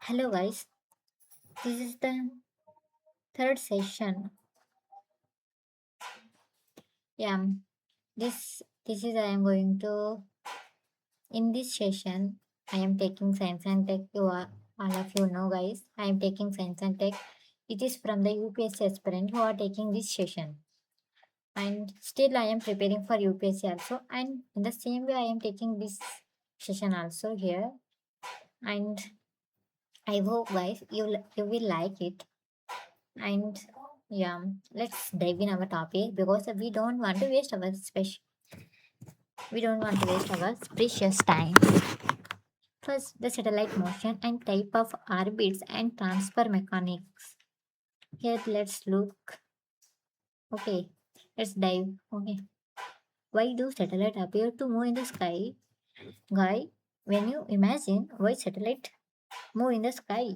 Hello guys, this is the third session. Yeah, this is I am going to in this session I am taking science and tech. All of you know guys, I am taking science and tech. It is from the UPSC aspirant who are taking this session. And still I am preparing for UPSC also, and in the same way I am taking this session also here. And I hope guys you will like it. And yeah, let's dive in our topic because we don't want to waste our precious time. First, the satellite motion and type of orbits and transfer mechanics. Here, let's look. Okay, let's dive. Okay, why do satellite appear to move in the sky? Guy, when you imagine why satellite move in the sky,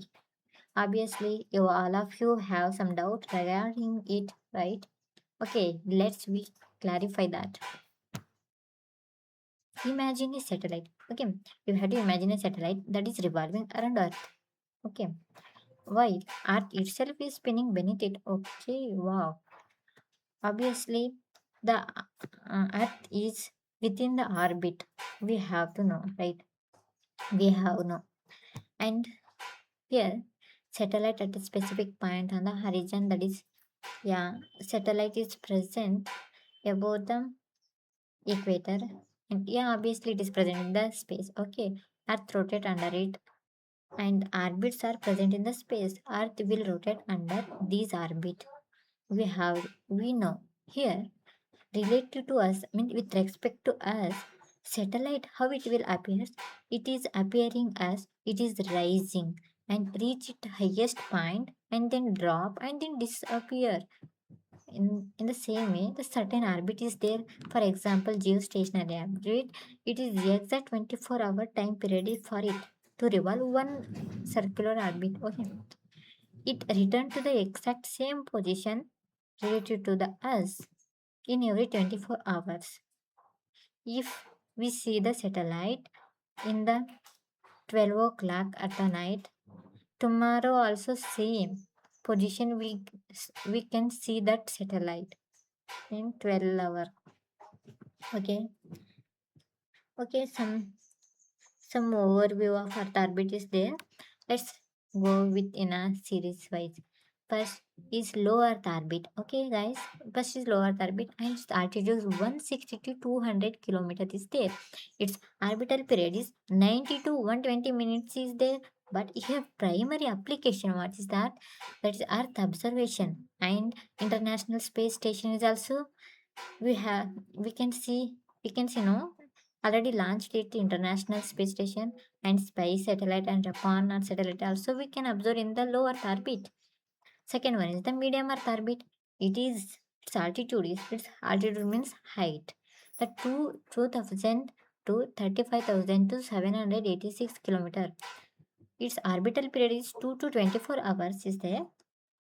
obviously you all of you have some doubt regarding it, right? Okay, let's clarify that. Imagine a satellite. Okay, you have to imagine a satellite that is revolving around Earth. Okay, while Earth itself is spinning beneath it. Okay, wow. Obviously, the Earth is within the orbit. We have to know, right? We have to know. And here, satellite at a specific point on the horizon. That is, yeah, satellite is present above the equator. And yeah, obviously it is present in the space. Okay, Earth rotate under it and orbits are present in the space. Earth will rotate under these orbit. We know here related to us, I mean with respect to us, satellite how it will appear. It is appearing as it is rising and reach its highest point and then drop and then disappear. In the same way, the certain orbit is there. For example, geostationary orbit, it is the exact 24-hour time period is for it to revolve one circular orbit. Okay, it returned to the exact same position related to the us in every 24 hours. If we see the satellite in the 12 o'clock at the night, tomorrow also same position we can see that satellite in 12 hour. Okay, okay, some overview of Earth orbit is there. Let's go with in a series wise. First is low Earth orbit. Okay, guys. First is low Earth orbit and its altitude is 160 to 200 kilometers is there. Its orbital period is 90 to 120 minutes is there. But here primary application what is that? That is Earth observation and International Space Station is also we have we can see no already launched it to International Space Station and Spice satellite and Japan and satellite also we can observe in the low Earth orbit. Second one is the medium Earth orbit. Its altitude means height. The 2000 to 35,000 to 786 kilometer. Its orbital period is 2 to 24 hours is there.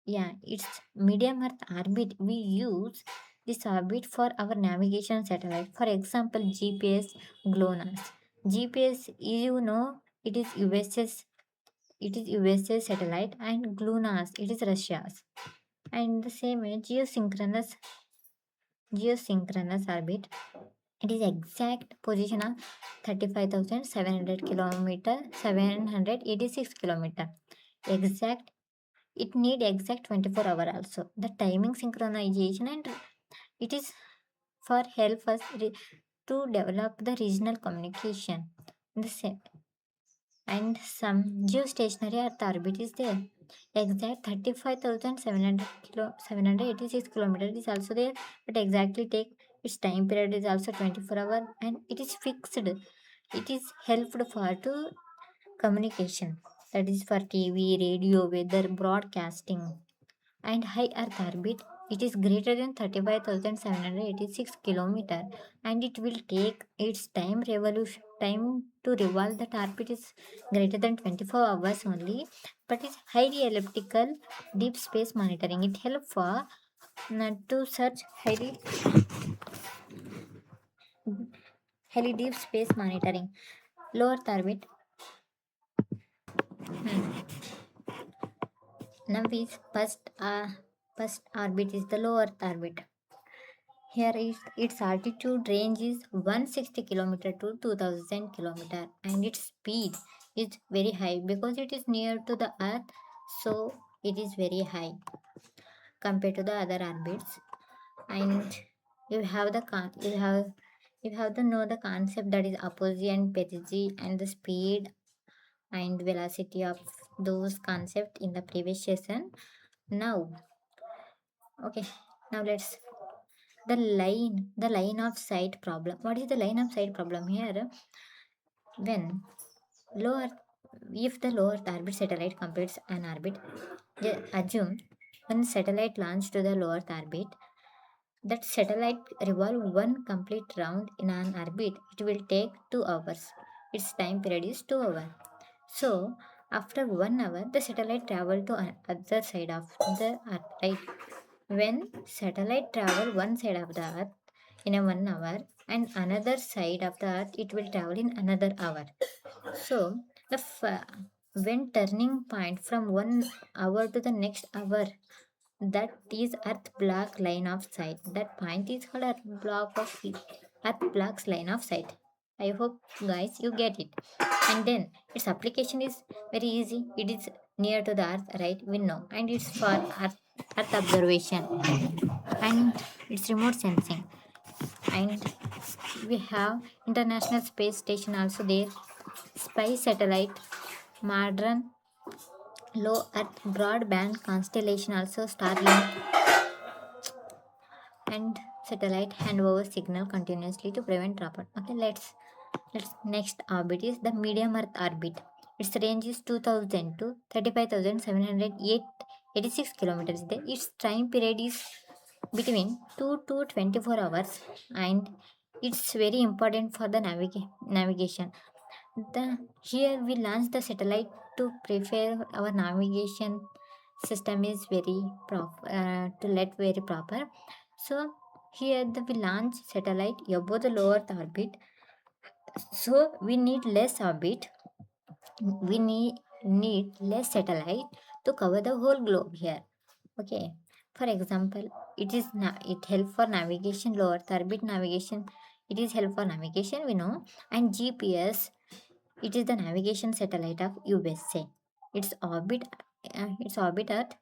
Yeah, it's medium Earth orbit. We use this orbit for our navigation satellite. For example, GPS, GLONASS. GPS, you know, it is USA satellite, and GLONASS, it is Russia's. And the same way, geosynchronous orbit. It is exact position of 35,700 kilometer, 786 kilometer. Exact it need exact 24-hour also the timing synchronization and it is for help us to develop the regional communication in the same and some geostationary earth orbit is there exact 35,700 786 kilometers is also there but exactly take its time period is also 24 hour and it is fixed it is helpful for to communication that is for TV radio weather broadcasting and high Earth orbit. It is greater than 35,786 kilometer and it will take its time to revolve that orbit is greater than 24 hours only but it's highly elliptical deep space monitoring. It helps for to search highly deep space monitoring. Low Earth orbit. Now is first orbit is the low Earth orbit. Here is its altitude range is 160 km to 2000 km, and its speed is very high because it is near to the Earth, so it is very high compared to the other orbits. And you have the you have to know the concept, that is apogee and perigee, and the speed and velocity of those concept in the previous session. Now, okay, now let's the line of sight problem. What is the line of sight problem here? When low Earth, if the low Earth orbit satellite completes an orbit, assume when satellite launched to the low Earth orbit, that satellite revolve one complete round in an orbit. It will take 2 hours. Its time period is 2 hours. So after 1 hour, the satellite travel to other side of the Earth, right? When satellite travel one side of the Earth in a 1 hour, and another side of the Earth, it will travel in another hour. So the when turning point from 1 hour to the next hour, that is Earth block line of sight. That point is called Earth block's line of sight. I hope guys you get it. And then its application is very easy. It is near to the Earth, right? We know, and it's for Earth observation and it's remote sensing. And we have International Space Station also there. Spy satellite, modern low Earth broadband constellation also Starlink, and satellite hand over signal continuously to prevent dropout. Okay, let's next orbit is the medium Earth orbit. Its range is 2000 to 35,786 kilometers. Its time period is between 2 to 24 hours, and it's very important for the navigation. Here we launch the satellite to prepare our navigation system is very to let very proper. So here we launch satellite above the lower orbit. So we need less orbit. We need less satellite to cover the whole globe here. Okay. For example, it help for navigation, low Earth orbit navigation. It is help for navigation, we know, and GPS. It is the navigation satellite of USA. Its orbit at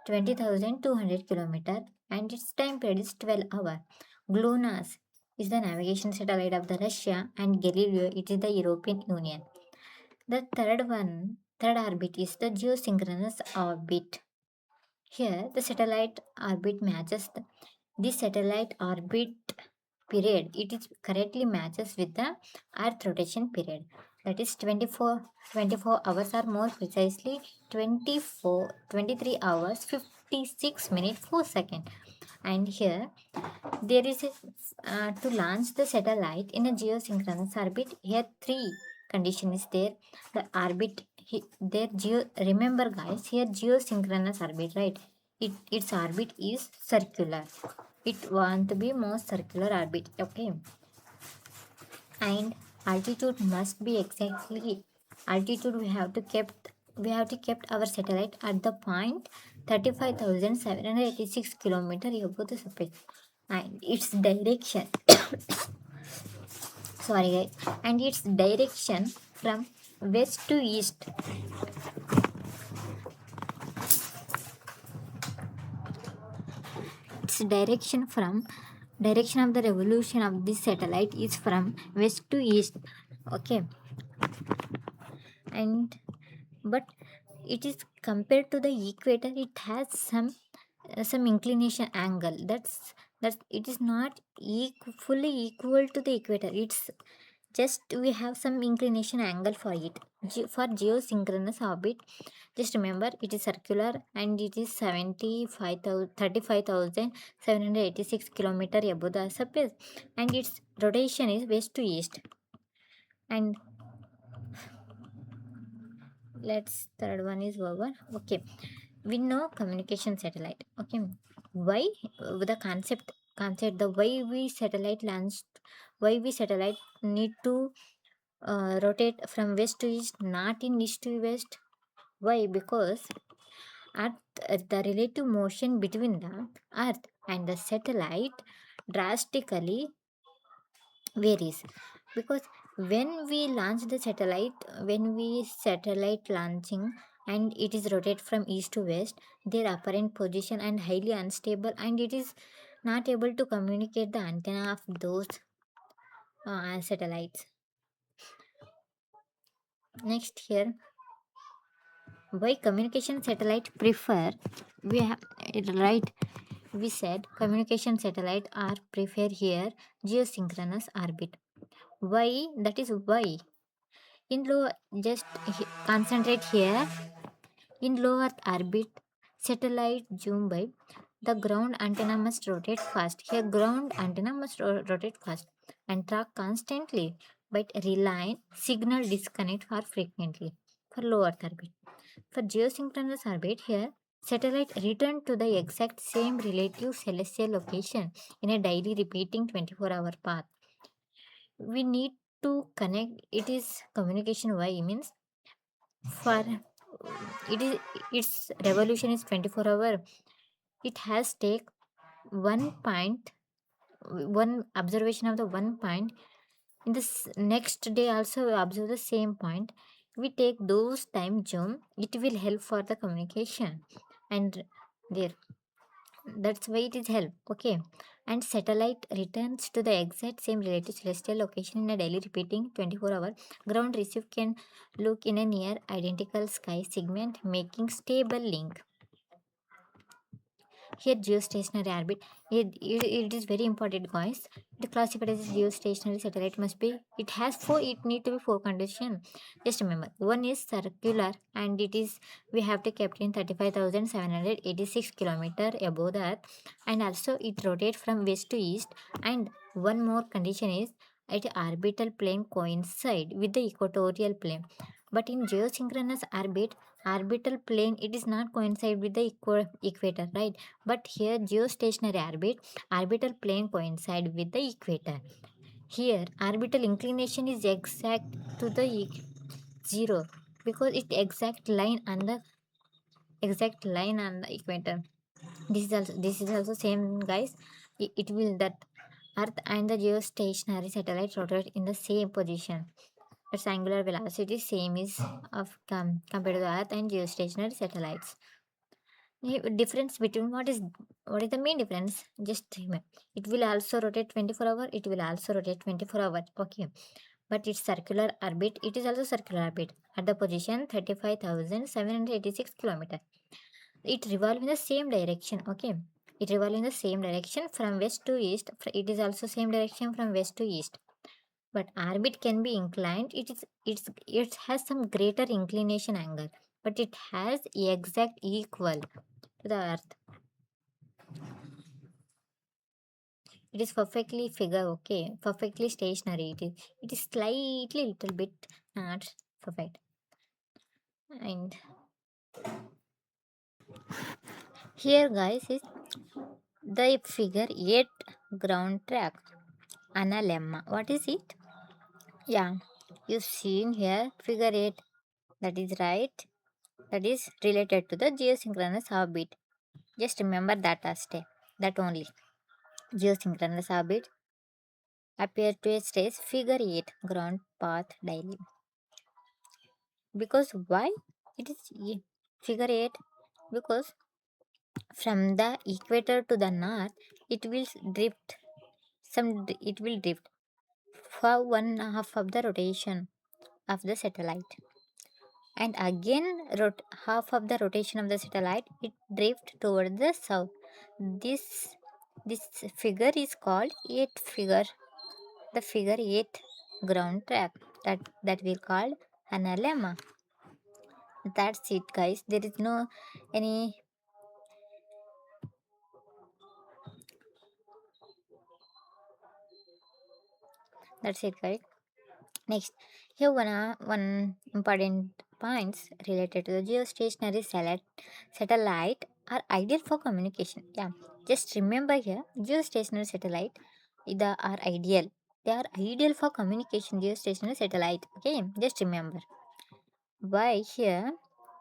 20,200 km, and its time period is 12 hours. GLONASS is the navigation satellite of the Russia, and Galileo it is the European Union. The third orbit is the geosynchronous orbit. Here, the satellite orbit matches the satellite orbit period. It is correctly matches with the Earth rotation period. That is 24 hours, or more precisely 23 hours 56 minutes 4 seconds. And here there is to launch the satellite in a geosynchronous orbit. Here three condition is there. The orbit there remember guys, here geosynchronous orbit, right? Its orbit is circular. It want to be more circular orbit. Okay. And altitude must be exactly altitude. We have to kept our satellite at the point 35,786 kilometer above the surface, and its direction sorry guys, and its direction from west to east. Its direction of the revolution of this satellite is from west to east. Okay. And but it is compared to the equator, it has some inclination angle. That's it is not fully equal to the equator. It's just we have some inclination angle for it. For geosynchronous orbit, just remember it is circular, and it is 35,786 kilometer above the surface, and its rotation is west to east. And let's third one is over. Okay, we know communication satellite. Okay, why the concept the why we satellite need to rotate from west to east, not in east to west. Why? Because the relative motion between the Earth and the satellite drastically varies, because when we satellite launching and it is rotate from east to west, their apparent position and highly unstable, and it is not able to communicate the antenna of those satellites. Next here, why communication satellite prefer, we have it right, we said communication satellite are prefer here geosynchronous orbit. Why? That is why in low, just concentrate here. In low earth orbit, satellite zoom by, the ground antenna must rotate fast. Here ground antenna must rotate fast and track constantly, but rely signal disconnect for frequently for low earth orbit. For geosynchronous orbit, here satellite return to the exact same relative celestial location in a daily repeating 24-hour path. We need to connect, it is communication. Why means, for it is, its revolution is 24-hour. It has take one point, one observation of the one point, in this next day also we observe the same point. We take those time zoom, it will help for the communication. And there, that's why it is help. Okay. And satellite returns to the exact same relative celestial location in a daily repeating 24-hour. Ground receive can look in a near identical sky segment, making stable link. Here geostationary orbit, it is very important, guys. The classified as geostationary satellite must be, it has four, it need to be four condition. Just remember, one is circular and it is, we have to kept in 35,786 kilometer above the earth, and also it rotate from west to east. And one more condition is at orbital plane coincide with the equatorial plane. But in geosynchronous orbit, orbital plane it is not coincide with the equator, right? But here geostationary orbit, orbital plane coincide with the equator. Here orbital inclination is exact to the zero, because it exact line on the equator. This is also same, guys. It will that Earth and the geostationary satellite rotate in the same position. Its angular velocity same is of compared to the Earth and geostationary satellites. Difference between, what is the main difference? Just remember, it will also rotate 24-hour. It will also rotate 24-hour. Okay, but its circular orbit. It is also circular orbit at the position 35,786 kilometer. It revolve in the same direction. Okay, it revolve in the same direction from west to east. It is also same direction from west to east. But orbit can be inclined. It has some greater inclination angle, but it has exact equal to the Earth. It is perfectly figure, okay, perfectly stationary. It is slightly little bit not perfect. And here, guys, is the figure 8 ground track analemma. What is it? Yeah, you seen here figure 8. That is right. That is related to the geosynchronous orbit. Just remember that as step. That only. Geosynchronous orbit appear to a stage figure 8 ground path daily. Because why it is figure 8? Because from the equator to the north, it will drift. It will drift for one half of the rotation of the satellite, and again half of the rotation of the satellite it drift toward the south. This this figure is called 8 figure, the figure 8 ground track, that we call analemma. That's it, guys. There is no any, that's it, guys. Next, here one important points related to the geostationary satellite are ideal for communication. Yeah, just remember here, geostationary satellite are ideal. They are ideal for communication. Geostationary satellite. Okay, just remember. Why here?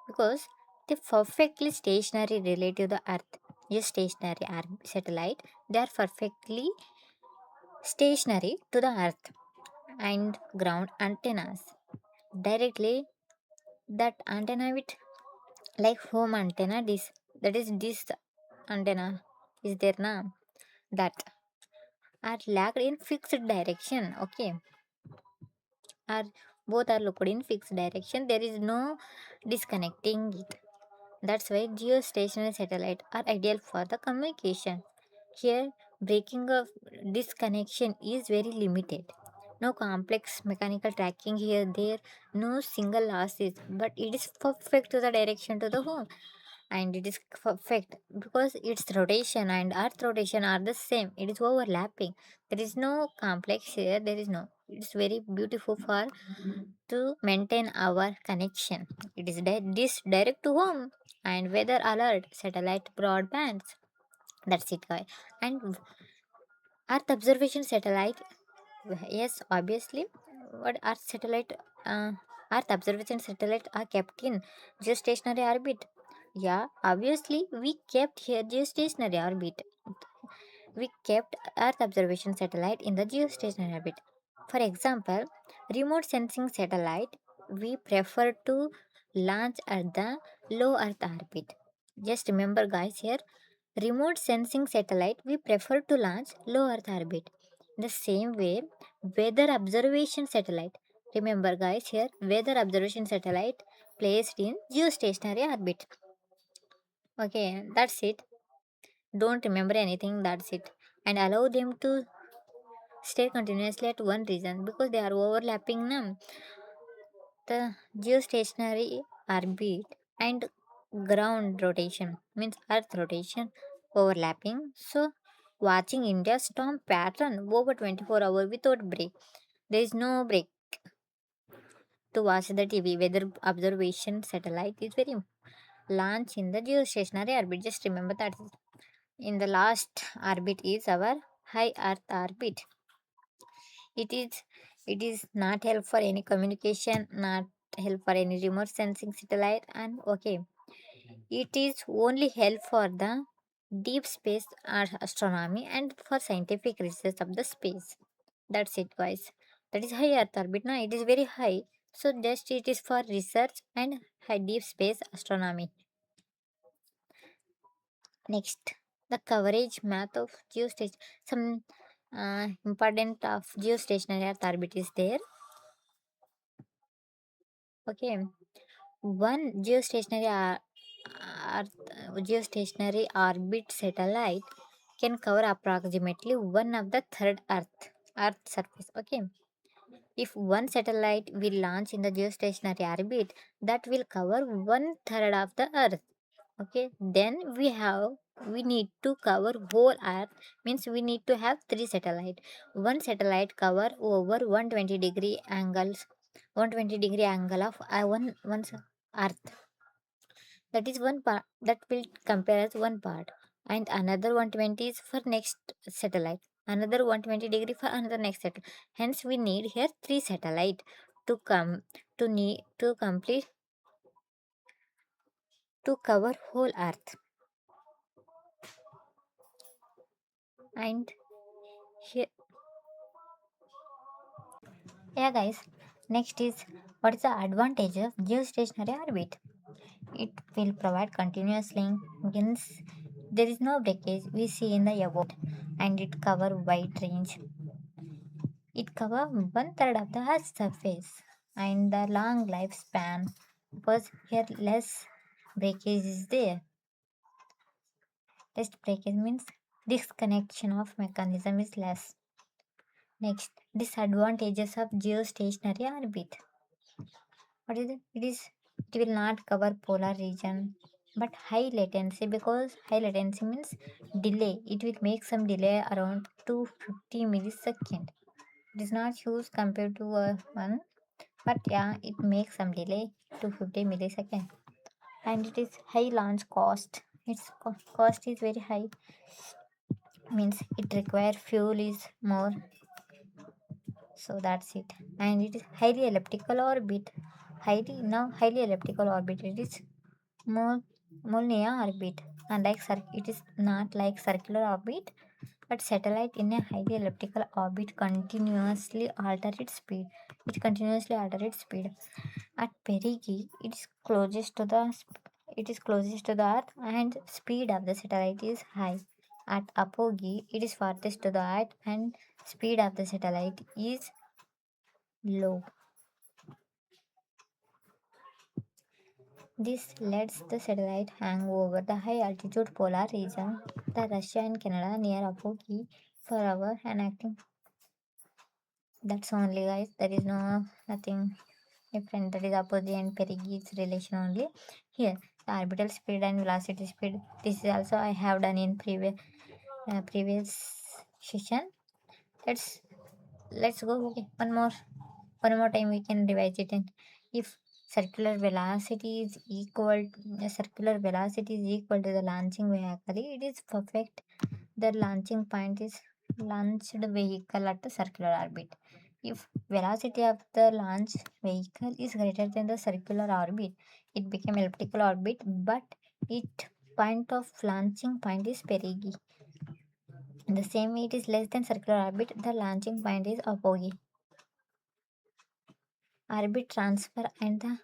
Because They perfectly stationary relative to the Earth. Just stationary satellite. They are perfectly stationary to the Earth and ground antennas. Directly that antenna with like home antenna this that is this antenna is there now that are lagged in fixed direction. Okay, are both are looked in fixed direction. There is no disconnecting it. That's why geostationary satellites are ideal for the communication. Here, breaking of disconnection is very limited. No complex mechanical tracking here, there, no single losses, but it is perfect to the direction to the home. And it is perfect because its rotation and earth rotation are the same. It is overlapping. There is no complex here, there is no. It's very beautiful for to maintain our connection. It is this direct to home and weather alert, satellite broadbands. That's it, guys. And Earth observation satellite, yes, obviously, what uh, Earth observation satellite are kept in geostationary orbit. Yeah, obviously, we kept here geostationary orbit. We kept Earth observation satellite in the geostationary orbit. For example, remote sensing satellite we prefer to launch at the low Earth orbit. Just remember, guys, here remote sensing satellite we prefer to launch low Earth orbit. The same way, weather observation satellite. Remember, guys, here weather observation satellite placed in geostationary orbit. Okay, that's it. Don't remember anything, that's it. And allow them to stay continuously at one region because they are overlapping them. The geostationary orbit and ground rotation means earth rotation overlapping. So watching India's storm pattern over 24 hours without break. There is no break to watch the TV. Weather observation satellite is very launch in the geostationary orbit. Just remember that in the last orbit is our high earth orbit. It is it is not help for any communication, not help for any remote sensing satellite, and okay, it is only help for the deep space astronomy and for scientific research of the space. That's it, guys. That is high earth orbit now, it is very high, so just it is for research and high deep space astronomy. Next, the coverage math of geostation. Some important of geostationary earth orbit is there. Okay, one geostationary orbit satellite can cover approximately one of the third Earth surface. Okay, if one satellite will launch in the geostationary orbit, that will cover one third of the Earth. Okay, then we need to cover whole Earth, means we need to have three satellite. One satellite cover over 120-degree angles, 120-degree angle of one's Earth. That is one part that will compare as one part, and another 120 is for next satellite. Another 120-degree for another next satellite. Hence, we need here three satellite to come to complete to cover whole Earth. And here, yeah, guys. Next is what is the advantage of geostationary orbit? It will provide continuous link, means there is no breakage we see in the above, and it cover wide range. It cover one third of the Earth's surface and the long lifespan because here less breakage is there. Less breakage means disconnection of mechanism is less. Next, disadvantages of geostationary orbit. What is it? It will not cover polar region, but high latency, because high latency means delay. It will make some delay around 250 millisecond. It is not huge compared to one, but yeah, it makes some delay to 50 millisecond. And it is high launch cost. Its cost is very high, means it require fuel is more. So that's it. And it is highly elliptical orbit. Highly elliptical orbit it is. Mol- Molniya orbit. Unlike it is not like circular orbit, but satellite in a highly elliptical orbit continuously alter its speed. It continuously alter its speed. At perigee, it is closest to the Earth, and speed of the satellite is high. At apogee, it is farthest to the Earth, and speed of the satellite is low. This lets the satellite hang over the high altitude polar region, the Russia and Canada near apogee for hour and acting. That's only, guys. There is nothing different. That is apogee and perigee's relation only. Here, the orbital speed and velocity speed. This is also I have done in previous session. Let's let's go. Okay, one more time we can revise it. And if circular velocity is equal to the launching vehicle, it is perfect. The launching point is launched vehicle at a circular orbit. If velocity of the launch vehicle is greater than the circular orbit, it became elliptical orbit, but it point of launching point is perigee. The same way it is less than circular orbit, the launching point is apogee. Orbit transfer and the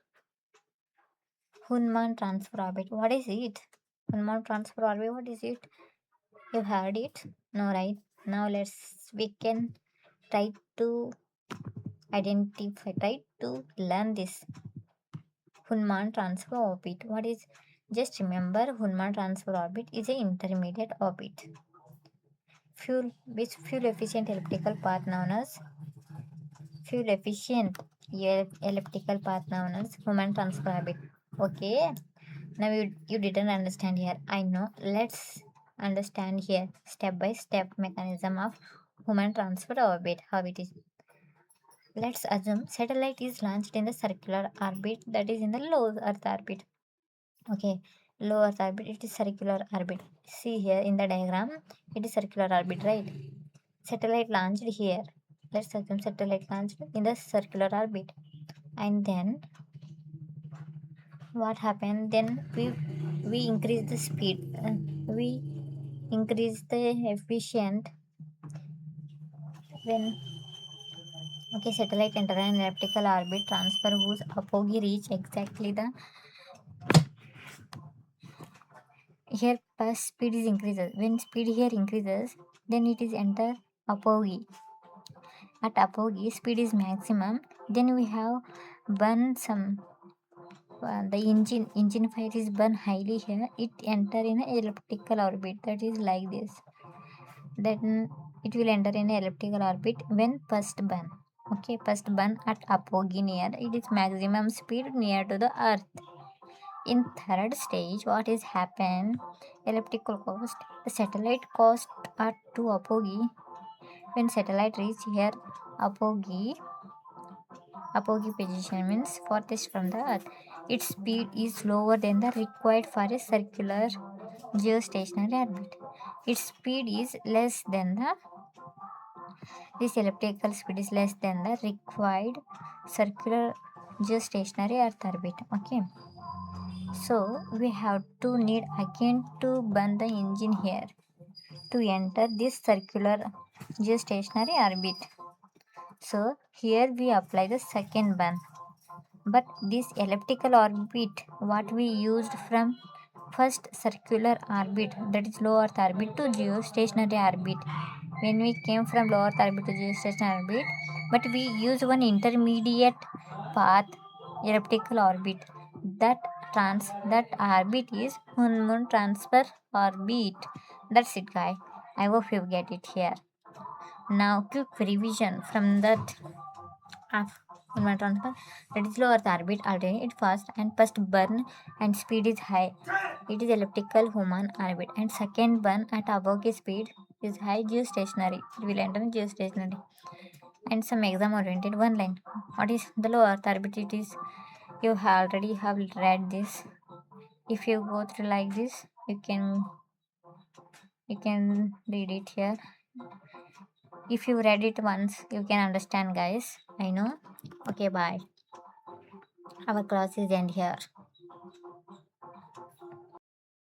Human transfer orbit. What is it? Human transfer orbit. What is it? You heard it? No, right? Now we can try to try to learn this Human transfer orbit. What is? Just remember, Human transfer orbit is an intermediate orbit. Fuel efficient elliptical path known as fuel efficient elliptical path known as Human transfer orbit. Okay. Now you didn't understand here. I know. Let's understand here step by step mechanism of human transfer orbit. How it is. Let's assume satellite is launched in the circular orbit, that is in the low Earth orbit. Okay, low Earth orbit, it is circular orbit. See here in the diagram, it is circular orbit, right? Satellite launched here. Let's assume satellite launched in the circular orbit, and then what happened? Then we increase the speed. We increase the efficient when satellite enter an elliptical orbit transfer whose apogee reach exactly the here plus speed is increases. When speed here increases, then it is enter apogee. At apogee speed is maximum, then we have burn some the engine fire is burn highly here, it enter in a elliptical orbit, that is like this. Then it will enter in a elliptical orbit when first burn. Okay, first burn at apogee near it is maximum speed near to the earth. In third stage, what is happen? Elliptical coast. The satellite coast at to apogee. When satellite reach here apogee, apogee position means farthest from the earth. Its speed is lower than the required for a circular geostationary orbit. Its speed is less than the this elliptical speed is less than the required circular geostationary earth orbit. Okay. So we have to need again to burn the engine here to enter this circular geostationary orbit. So here we apply the second burn. But this elliptical orbit what we used from first circular orbit, that is low earth orbit to geostationary orbit. When we came from low earth orbit to geostationary orbit, but we use one intermediate path elliptical orbit. That orbit is Moon transfer orbit. That's it, guy. I hope you get it here. Now quick revision from that of Moon transfer. That is low earth orbit alternate fast and first burn and speed is high. It is elliptical human orbit, and second burn at above speed is high geostationary. It will enter geostationary. And some exam oriented one line. What is the low earth orbit? It is you already have read this. If you go through like this, you can read it here. If you read it once, you can understand, guys. I know. Okay, bye. Our class is end here.